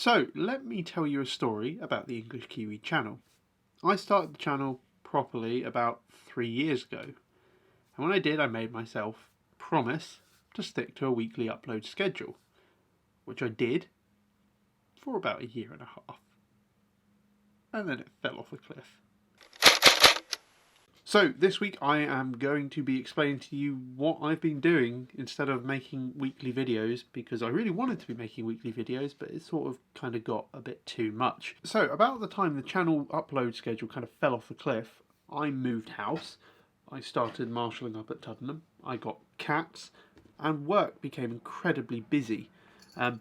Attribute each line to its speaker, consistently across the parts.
Speaker 1: So, let me tell you a story about the English Kiwi channel. I started the channel properly about 3 years ago. And when I did, I made myself promise to stick to a weekly upload schedule, which I did for about 1.5 years. And then it fell off a cliff. So this week I am going to be explaining to you what I've been doing instead of making weekly videos, because I really wanted to be making weekly videos, but it sort of kind of got a bit too much. So about the time the channel upload schedule kind of fell off the cliff, I moved house, I started marshalling up at Tuddenham, I got cats, and work became incredibly busy. And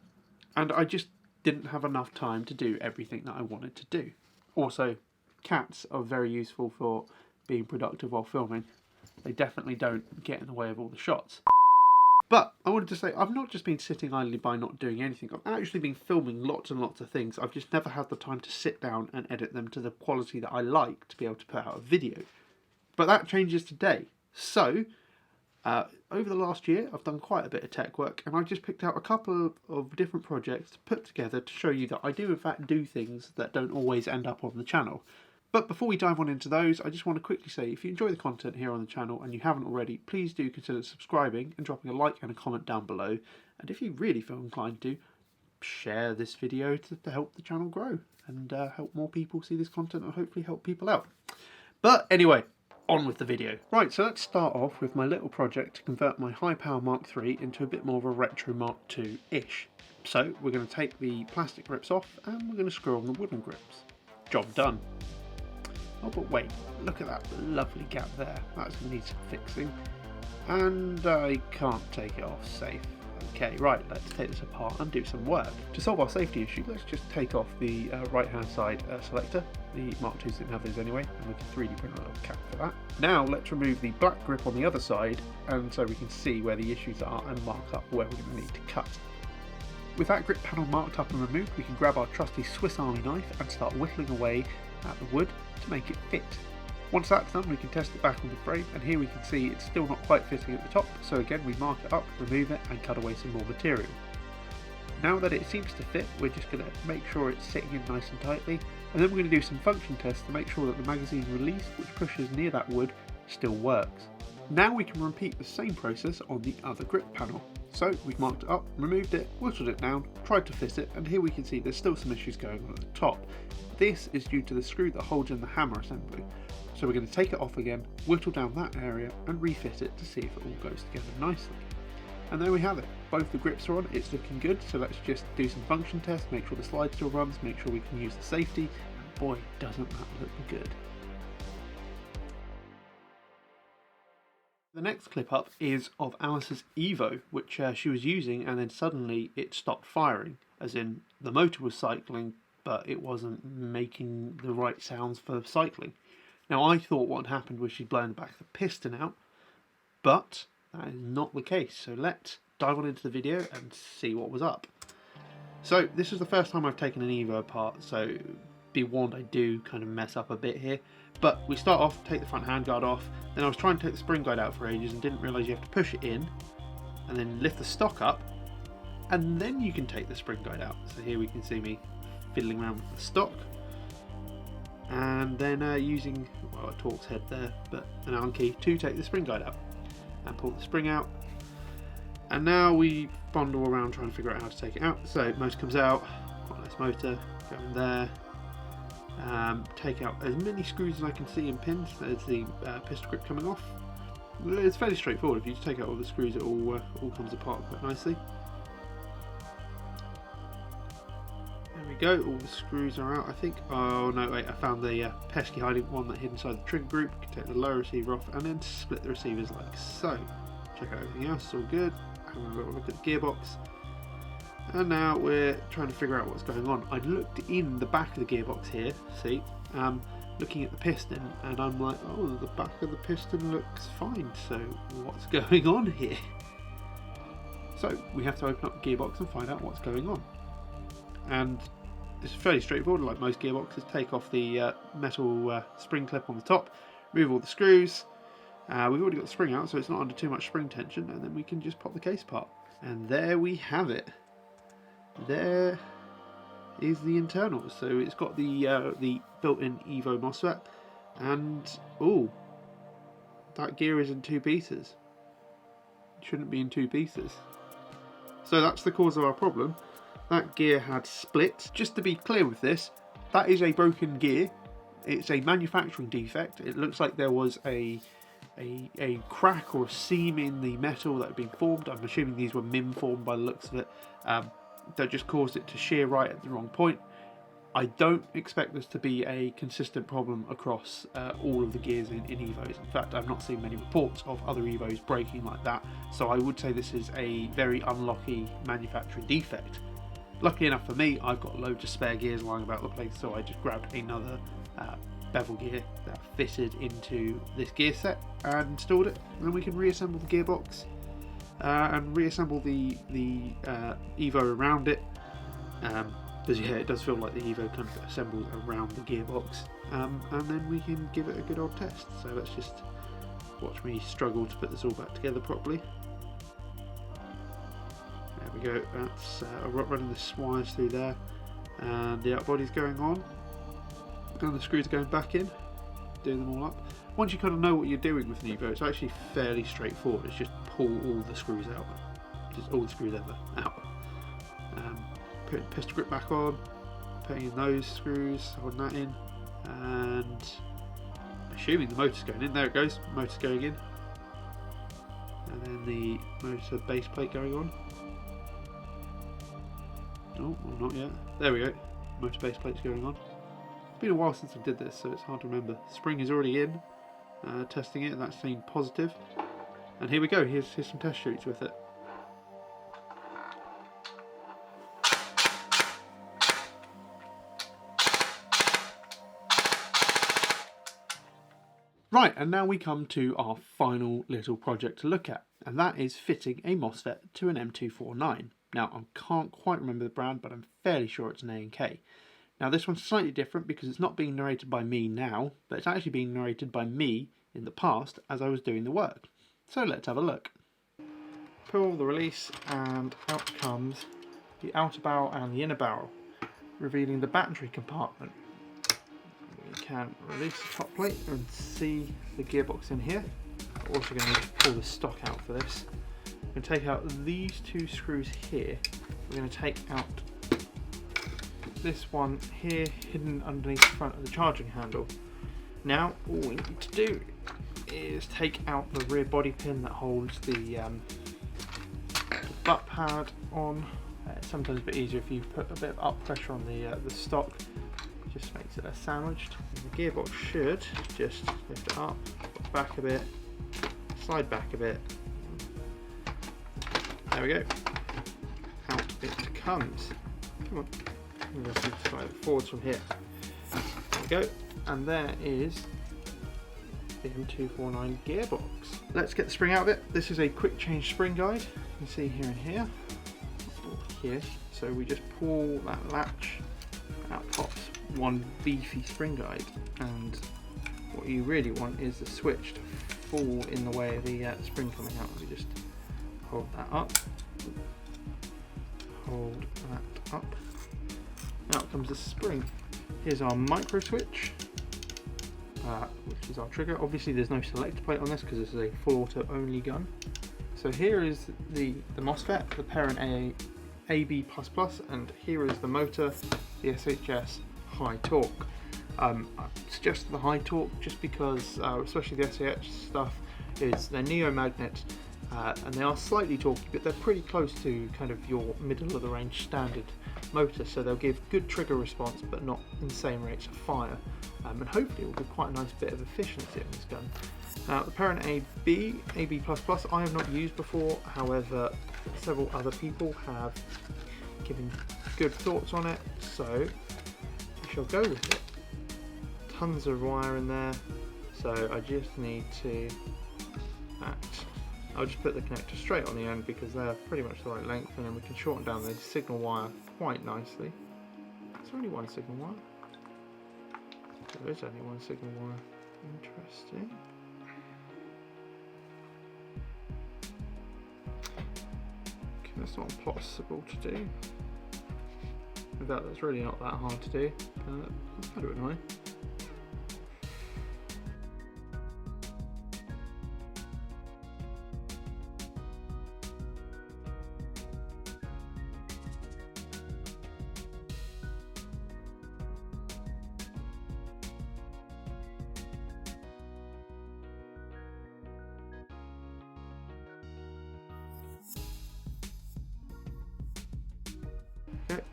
Speaker 1: I just didn't have enough time to do everything that I wanted to do. Also, cats are very useful for being productive while filming. They definitely don't get in the way of all the shots. But I wanted to say, I've not just been sitting idly by not doing anything. I've actually been filming lots and lots of things. I've just never had the time to sit down and edit them to the quality that I like to be able to put out a video. But that changes today. So, over the last year, I've done quite a bit of tech work, and I just picked out a couple of different projects to put together to show you that I do in fact do things that don't always end up on the channel. But before we dive on into those, I just want to quickly say, if you enjoy the content here on the channel and you haven't already, please do consider subscribing and dropping a like and a comment down below. And if you really feel inclined to, share this video to help the channel grow and help more people see this content and hopefully help people out. But anyway, on with the video. Right, so let's start off with my little project to convert my high power Mark III into a bit more of a retro Mark II-ish. So we're going to take the plastic grips off and we're going to screw on the wooden grips. Job done. Oh, but wait, look at that lovely gap there. That's going to need some fixing. And I can't take it off safe. Okay, right, let's take this apart and do some work. To solve our safety issue, let's just take off the right-hand side selector. The Mark IIs didn't have those anyway, and we can 3D print a little cap for that. Now let's remove the black grip on the other side, and so we can see where the issues are and mark up where we're going to need to cut. With that grip panel marked up and removed, we can grab our trusty Swiss Army knife and start whittling away at the wood to make it fit. Once that's done, we can test it back on the frame, and here we can see it's still not quite fitting at the top, so again we mark it up, remove it and cut away some more material. Now that it seems to fit, we're just going to make sure it's sitting in nice and tightly, and then we're going to do some function tests to make sure that the magazine release, which pushes near that wood, still works. Now we can repeat the same process on the other grip panel. So we've marked it up, removed it, whittled it down, tried to fit it, and here we can see there's still some issues going on at the top. This is due to the screw that holds in the hammer assembly. So we're going to take it off again, whittle down that area and refit it to see if it all goes together nicely. And there we have it. Both the grips are on, it's looking good, so let's just do some function tests, make sure the slide still runs, make sure we can use the safety, and boy doesn't that look good. The next clip up is of Alice's Evo, which she was using, and then suddenly it stopped firing, as in the motor was cycling but it wasn't making the right sounds for cycling. Now I thought what had happened was she'd blown the back of the piston out, but that is not the case, so let's dive on into the video and see what was up. So this is the first time I've taken an Evo apart, so be warned I do kind of mess up a bit here. But we start off, take the front handguard off, then I was trying to take the spring guide out for ages and didn't realise you have to push it in and then lift the stock up and then you can take the spring guide out. So here we can see me fiddling around with the stock and then using a Torx head there, but an Allen key to take the spring guide out and pull the spring out. And now we bundle around trying to figure out how to take it out. So most comes out, quite a nice motor, go in there. Take out as many screws as I can see and pins. There's the pistol grip coming off. It's fairly straightforward. If you just take out all the screws, it all comes apart quite nicely. There we go, all the screws are out I think. Oh no, wait, I found the pesky hiding one that hid inside the trigger group. You can take the lower receiver off and then split the receivers like so. Check out everything else, it's all good. Have a little look at the gearbox. And now we're trying to figure out what's going on. I looked in the back of the gearbox here, see, looking at the piston, and I'm like, oh, the back of the piston looks fine, so what's going on here? So we have to open up the gearbox and find out what's going on. And it's fairly straightforward, like most gearboxes. Take off the metal spring clip on the top, remove all the screws. We've already got the spring out, so it's not under too much spring tension, and then we can just pop the case apart. And there we have it. There is the internals. So it's got the built-in Evo MOSFET, and oh, that gear is in 2 pieces. It shouldn't be in 2 pieces. So that's the cause of our problem. That gear had split. Just to be clear with this, that is a broken gear. It's a manufacturing defect. It looks like there was a crack or a seam in the metal that had been formed. I'm assuming these were MIM formed by the looks of it. That just caused it to shear right at the wrong point. I don't expect this to be a consistent problem across all of the gears in Evos. In fact, I've not seen many reports of other Evos breaking like that, so I would say this is a very unlucky manufacturing defect. Luckily enough for me, I've got loads of spare gears lying about the place, so I just grabbed another bevel gear that fitted into this gear set and installed it, and then we can reassemble the gearbox and reassemble the Evo around it, because yeah, it does feel like the Evo kind of assembled around the gearbox, and then we can give it a good old test. So let's just watch me struggle to put this all back together properly. There we go, that's running the wires through there, and the outbody's going on, and the screws are going back in, doing them all up. Once you kind of know what you're doing with an Evo, it's actually fairly straightforward. It's just pull all the screws out, just all the screws ever out. Putting pistol grip back on, putting in those screws, holding that in, and assuming the motor's going in. There it goes, motor's going in, and then the motor base plate going on. Oh, well, not yet. There we go, motor base plate's going on. It's been a while since I did this, so it's hard to remember. Spring is already in, testing it, that's saying positive. And here we go, here's some test shoots with it. Right, and now we come to our final little project to look at, and that is fitting a MOSFET to an M249. Now, I can't quite remember the brand, but I'm fairly sure it's an A&K. Now, this one's slightly different because it's not being narrated by me now, but it's actually being narrated by me in the past as I was doing the work. So let's have a look. Pull the release, and out comes the outer barrel and the inner barrel, revealing the battery compartment. We can release the top plate and see the gearbox in here. We're also going to need to pull the stock out for this. We're going to take out these 2 screws here. We're going to take out this one here, hidden underneath the front of the charging handle. Now all we need to do is take out the rear body pin that holds the butt pad on. It's sometimes a bit easier if you put a bit of up pressure on the stock. Just makes it less sandwiched. And the gearbox should just lift it up, back a bit, slide back a bit. There we go. Out it comes. Come on. I'm going to slide it forwards from here. There we go. And there is the M249 gearbox. Let's get the spring out of it. This is a quick change spring guide. You can see here and here. Here. So we just pull that latch. Out pops one beefy spring guide, and what you really want is the switch to fall in the way of the spring coming out. We just hold that up, hold that up. Out comes the spring. Here's our micro switch, which is our trigger. Obviously there's no selector plate on this because this is a full auto only gun. So here is the MOSFET, the parent AB++, and here is the motor, the SHS high torque. I suggest the high torque just because, especially the SHS stuff, they're neo magnets, and they are slightly torquey, but they're pretty close to kind of your middle of the range standard motor, so they'll give good trigger response but not insane rates of fire, and hopefully it will give quite a nice bit of efficiency in this gun. Now the parent AB++, I have not used before, however several other people have given good thoughts on it, so we shall go with it. Tons of wire in there, so I just need to I'll just put the connector straight on the end because they're pretty much the right length, and then we can shorten down the signal wire quite nicely. Is there only one signal wire? There is only one signal wire. Interesting. Okay, that's not possible to do. In fact, that's really not that hard to do. It's kind of annoying. Okay,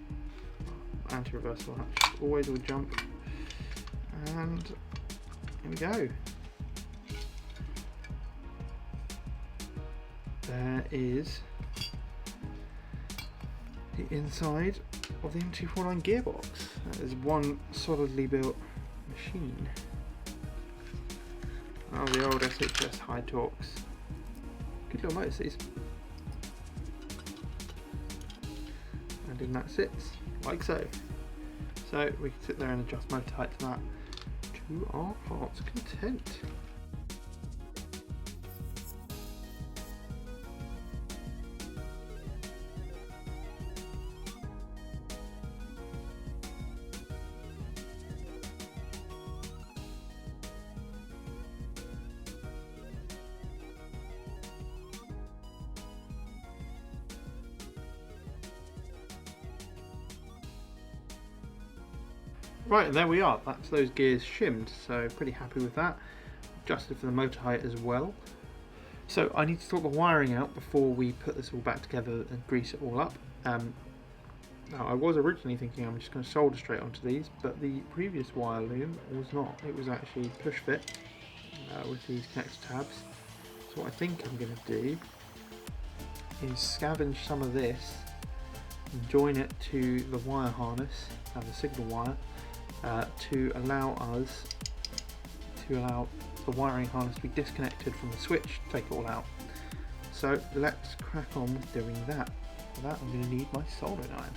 Speaker 1: anti-reversible hatch always will jump, and here we go. There is the inside of the M249 gearbox. That is one solidly built machine. Oh, the old SHS high torques. Good little motors these. And in that sits, like so. So we can sit there and adjust motor height to that to our heart's content. Right, there we are. That's those gears shimmed, so pretty happy with that. Adjusted for the motor height as well. So I need to sort the wiring out before we put this all back together and grease it all up. Now I was originally thinking I'm just going to solder straight onto these, but the previous wire loom was not. It was actually push fit with these connector tabs. So what I think I'm going to do is scavenge some of this and join it to the wire harness and the signal wire. To allow the wiring harness to be disconnected from the switch, take it all out. So let's crack on with doing that. For that I'm going to need my soldering iron.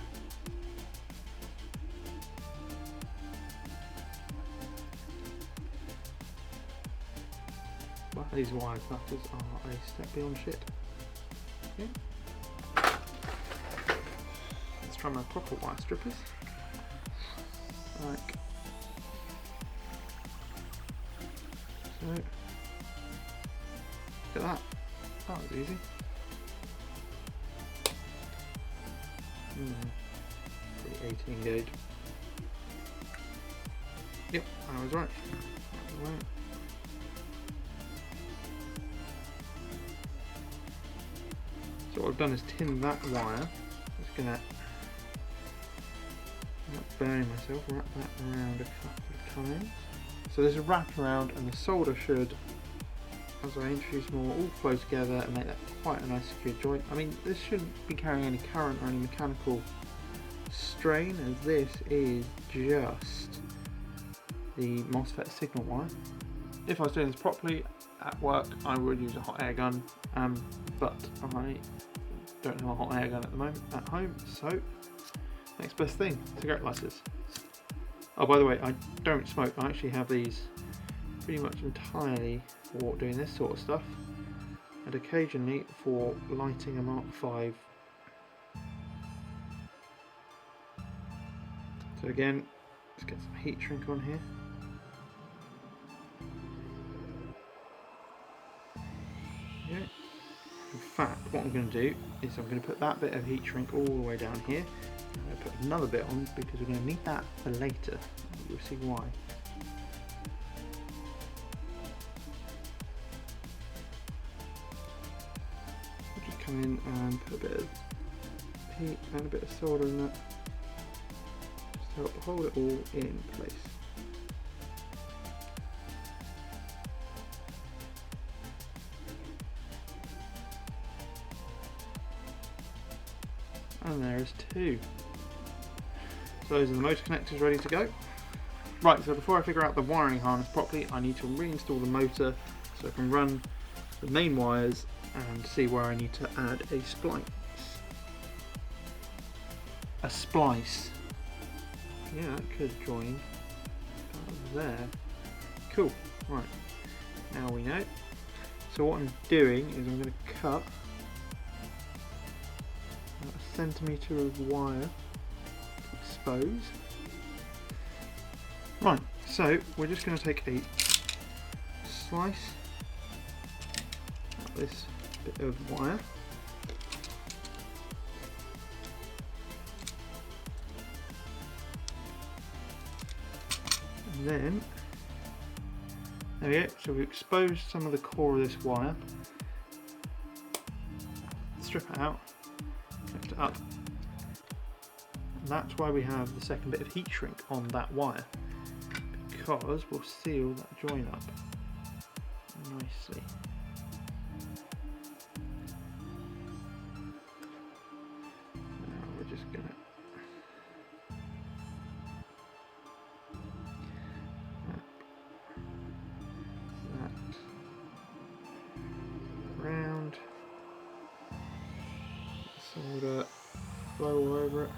Speaker 1: Well, these wire cutters are a step beyond shit. Okay. Let's try my proper wire strippers. Like so. Look at that. That was easy. Pretty 18 gauge. Yep, I was right. So what I've done is tin that wire. Just gonna not burning myself, wrap that around a couple of times. So there's a wrap around, and the solder should, as I introduce more, all flow together and make that quite a nice secure joint. I mean, this shouldn't be carrying any current or any mechanical strain, as this is just the MOSFET signal wire. If I was doing this properly at work, I would use a hot air gun, but I don't have a hot air gun at the moment at home, so next best thing, cigarette lighters. Oh, by the way, I don't smoke. I actually have these pretty much entirely for doing this sort of stuff, and occasionally for lighting a Mark V. So again, let's get some heat shrink on here. Okay. In fact, what I'm going to do is I'm going to put that bit of heat shrink all the way down here. I'm going to put another bit on because we're going to need that for later. You'll see why. I'll just come in and put a bit of heat and a bit of solder in that, just to help hold it all in place. And there is two. So those are the motor connectors ready to go. Right, so before I figure out the wiring harness properly, I need to reinstall the motor so I can run the main wires and see where I need to add a splice. A splice. Yeah, that could join there. Cool, right, now we know. So what I'm doing is I'm going to cut a centimetre of wire, expose. Right, so we're just going to take a slice out this bit of wire. And then, there we go, so we exposed some of the core of this wire. Strip it out, lift it up. And that's why we have the second bit of heat shrink on that wire, because we'll seal that join up nicely. Now we're just going to wrap that round, solder, flow all over it.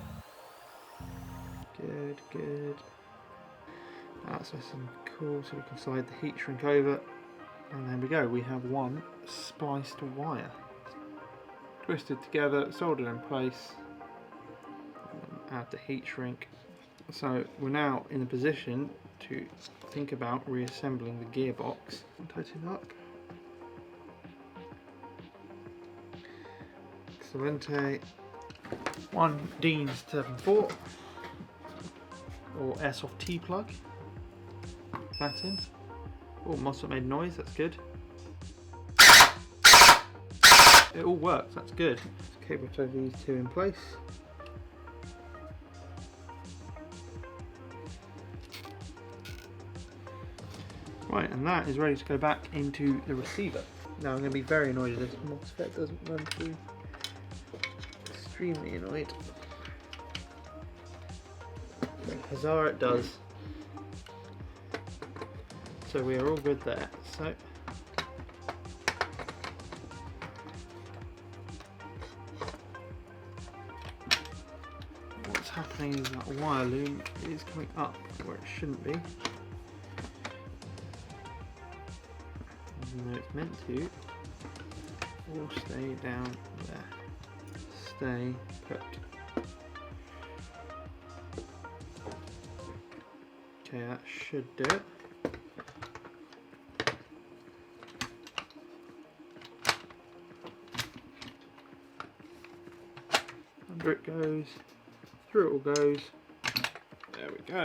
Speaker 1: Good, good. That's nice and cool, so we can slide the heat shrink over, and there we go, we have one spliced wire. Twisted together, soldered in place, and add the heat shrink. So we're now in a position to think about reassembling the gearbox. Tighten it up. Excelente. One Dean's 7.4 or Airsoft T-plug. That in. Oh, must have made noise, that's good. It all works, that's good. Let's cable tie these two in place. Right, and that is ready to go back into the receiver. Now I'm going to be very annoyed if this MOSFET doesn't run through. Extremely annoyed. Huzzah, it does. So we are all good there. So what's happening is that wire loom is coming up where it shouldn't be. Even though it's meant to. Or stay down there. Stay put. Okay, that should do it. Under it goes, through it all goes. There we go.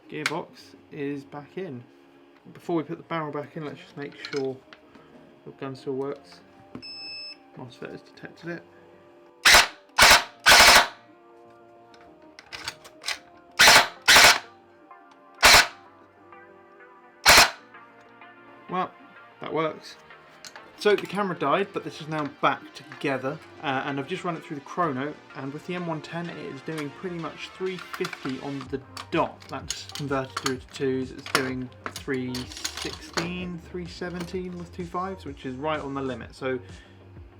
Speaker 1: Gearbox is back in. Before we put the barrel back in, let's just make sure the gun still works. MOSFET has detected it. Well, that works. So the camera died, but this is now back together, and I've just run it through the chrono, and with the M110 it is doing pretty much 350 on the dot. That's converted through to twos. It's doing 316, 317 with 2.5s, which is right on the limit. So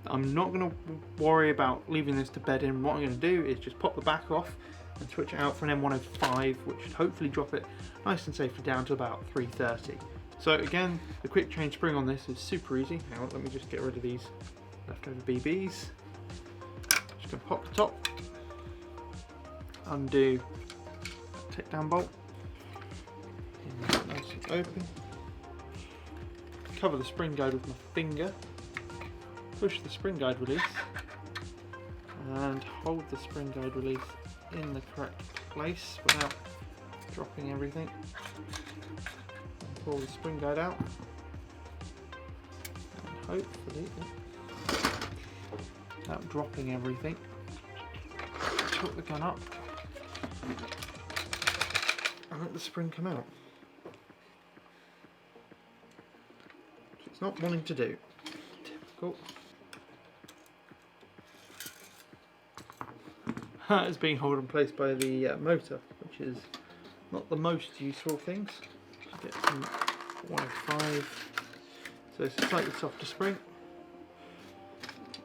Speaker 1: I'm not going to worry about leaving this to bed in. What I'm going to do is just pop the back off and switch it out for an M105, which should hopefully drop it nice and safely down to about 330. So again, the quick change spring on this is super easy. Hang on, let me just get rid of these leftover BBs. Just going to pop the top, undo that takedown bolt, nice and open, cover the spring guide with my finger, push the spring guide release, and hold the spring guide release in the correct place without dropping everything. Pull the spring guide out, and hopefully, without dropping everything, tilt the gun up and let the spring come out. Which it's not wanting to do. Typical. That is being held in place by the motor, which is not the most useful things. Get some 105, so it's a slightly softer spring.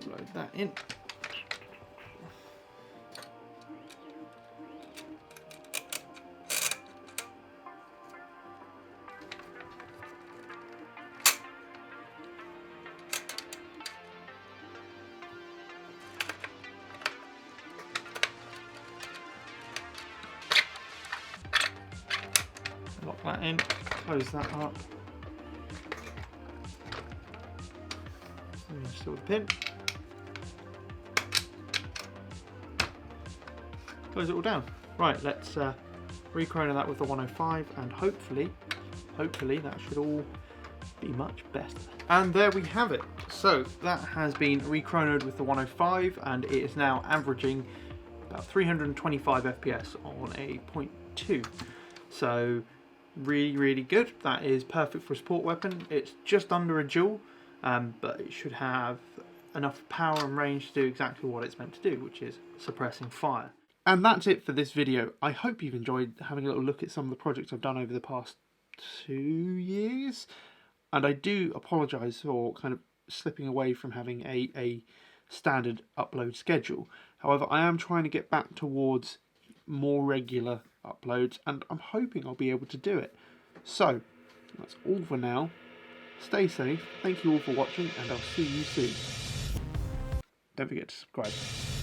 Speaker 1: Load that in. that in, close that up. Install the pin. Close it all down. Right, let's re-chrono that with the 105, and hopefully that should all be much better. And there we have it. So that has been re-chronoed with the 105, and it is now averaging about 325 FPS on a 0.2. So really good. That is perfect for a support weapon. It's just under a joule, but it should have enough power and range to do exactly what it's meant to do, which is suppressing fire. And that's it for this video. I hope you've enjoyed having a little look at some of the projects I've done over the past 2 years. And I do apologise for kind of slipping away from having a standard upload schedule. However, I am trying to get back towards more regular uploads, and I'm hoping I'll be able to do it. So, that's all for now. Stay safe, thank you all for watching, and I'll see you soon. Don't forget to subscribe.